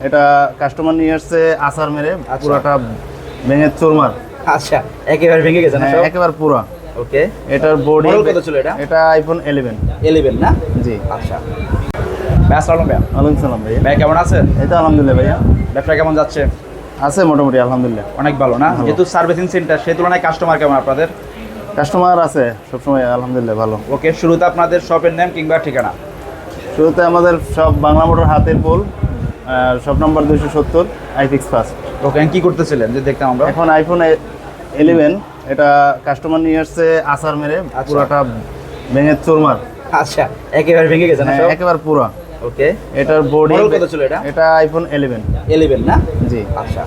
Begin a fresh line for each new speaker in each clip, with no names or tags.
এটা কাস্টমার নিয়ে আসছে আসার মেরে
আচ্ছা।
পুরাটা ভেঙে চুরমার।
আচ্ছা, একেবারে ভেঙে গেছে না
হ্যাঁ,
সব?
একেবারে পুরা।
ওকে,
এটার বডি
মডেল কত ছিল এটা?
এটা আইফোন 11।
11 না?
জি।
আচ্ছা, ভাই আসসালামু আলাইকুম।
ওয়ালাইকুম সালাম ভাইয়া।
ভাই কেমন আছেন?
এই তো আলহামদুলিল্লাহ ভাইয়া,
ব্যবসা কেমন যাচ্ছে?
আছে মোটামুটি আলহামদুলিল্লাহ।
অনেক ভালো না?
ভালো।
যেহেতু সার্ভিসিং সেন্টার, সেই তুলনায় কাস্টমার কেমন আপনাদের?
কাস্টমার আছে সবসময় আলহামদুলিল্লাহ ভালো।
ওকে, শুরুতে আপনাদের শপের নেম কিংবা ঠিকানা।
শুরুতে আমাদের সব Bangla motor Hatirpool, shop number 270, iFix first.
Okay, কি করতেছিলেন যে দেখতাম আমরা?
এখন আইফোন 11 এটা কাস্টমার নিয়ে আসছে আসার মেরে
আচ্ছা।
পুরাটা ভেঙে চুরমার।
আচ্ছা, একেবারে ভেঙে গেছে না
হ্যাঁ,
সব?
একেবারে পুরা।
ওকে,
এটার বডি
মডেল কত ছিল এটা?
এটা আইফোন 11।
11 না?
জি।
আচ্ছা,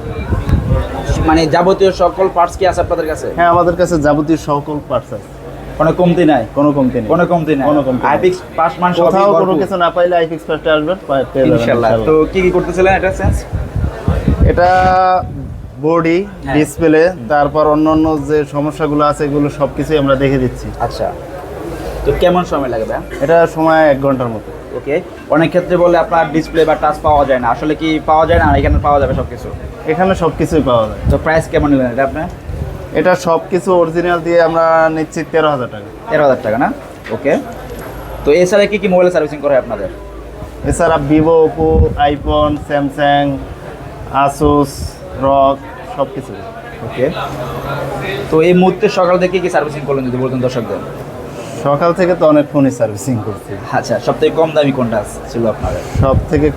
মানে যাবতীয় সকল পার্টস কি আছে আপনাদের কাছে?
হ্যাঁ, আমাদের কাছে যাবতীয় সকল পার্টস আছে,
কোনো কমতি নাই?
কোনো কমতি নেই।
কোনো কমতি নাই?
কোনো কমতি নেই।
আইপিক্স পাস মান সবই
কোথাও কোনো
ভরপুর।
কিছু না পাইলে আইফিক্স ফার্স্টে আসবেন, পেয়ে যাবেন
ইনশাআল্লাহ। তো কি কি করতেছিলেন এটা সেন্স?
এটা বডি,
হ্যাঁ।
ডিসপ্লে, তারপর অন্যান্য যে সমস্যাগুলো আছে এগুলো সবকিছুই আমরা দেখে দিচ্ছি।
আচ্ছা, তো কেমন সময় লাগবে?
এটা সময় 1 ঘন্টার মতো।
ওকে, অনেক ক্ষেত্রে বলে আপনার ডিসপ্লে বা টাচ পাওয়া যায় না, আসলে কি পাওয়া যায় না? এখানে পাওয়া যাবে সবকিছু?
এখানে সবকিছুই পাওয়া যায়।
তো প্রাইস কেমন নিলেন এটা আপনি?
এটা সবকিছু অরিজিনাল দিয়ে আমরা নিচ্ছি 13,000 টাকা।
13,000 টাকা না? ওকে, তো এছাড়া কি কি মোবাইল সার্ভিসিং করা হয় আপনাদের?
এছাড়া Vivo, Oppo, iPhone, Samsung, Asus, rock সবকিছু।
ওকে, তো এই মুহূর্তে সকাল থেকে কি সার্ভিসিং করলেন যদি বলতেন দর্শকদের?
সকাল থেকে তো অনেক ফোনই সার্ভিসিং করছি।
আচ্ছা, সবথেকে কম দামি কোনটা ছিল আপনাদের?
সব থেকে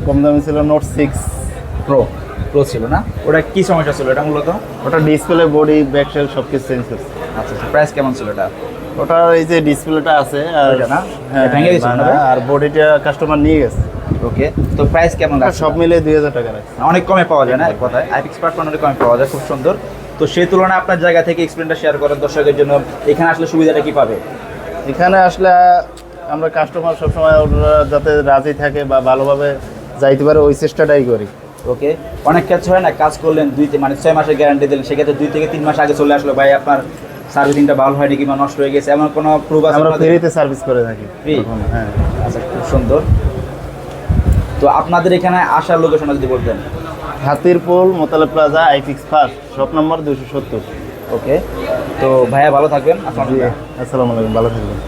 কম দামি ছিল নোট 6 প্রো।
প্রো ছিল না? ওটা কি সমস্যা ছিল এটা মূলত?
ওটা ডিসপ্লে, বডি, ব্যাকসেল সব কিছু চেঞ্জ করছে।
আচ্ছা, প্রাইস কেমন ছিল এটা?
ওটার এই যে ডিসপ্লেটা আছে আর
ওইটা না?
হ্যাঁ,
ভেঙে গেছে
ভাঙা,
না ভাই?
আর বডিটা কাস্টমার নিয়ে গেছে।
ওকে, তো প্রাইস কেমন
ওটা
রাখছেন?
সব মিলে 2,000 টাকা রাখছে।
অনেক কমে পাওয়া যায় না এক কথায়? আইপিক্স পার্টনার অনেক কমে পাওয়া যায়, খুব সুন্দর। তো সেই তুলনায় আপনার জায়গা থেকে এক্সপিরিয়েন্সটা শেয়ার করেন দর্শকের জন্য। এখানে আসলে সুবিধাটা কি পাবে?
এখানে আসলে আমরা কাস্টমার সবসময় ওরা যাতে রাজি থাকে বা ভালোভাবে যাইতে পারে ওই চেষ্টাটাই করি।
ওকে, অনেক ক্ষেত্রে হয় না, কাজ করলেন মানে 6 মাসের গ্যারান্টি দিলেন, সেক্ষেত্রে 2 থেকে 3 মাস আগে চলে আসলো, ভাই আপনার সার্ভিসিংটা ভালো হয়নি কিংবা নষ্ট হয়ে গেছে, এমন কোনো প্রুফ আছে
আমরা
আপনাদের?
ফ্রিতে সার্ভিস করে থাকি।
Free?
তখন, হ্যাঁ।
আচ্ছা, খুব সুন্দর। তো আপনাদের এখানে আসার লোকেশনটা যদি বলতেন?
Hatirpool, Motaleb Plaza, iFix First, shop number 270।
Okay, তো ভাইয়া ভালো থাকবেন। আসসালামু
জি,
আলাইকুম।
আসসালামু আলাইকুম, ভালো থাকবেন।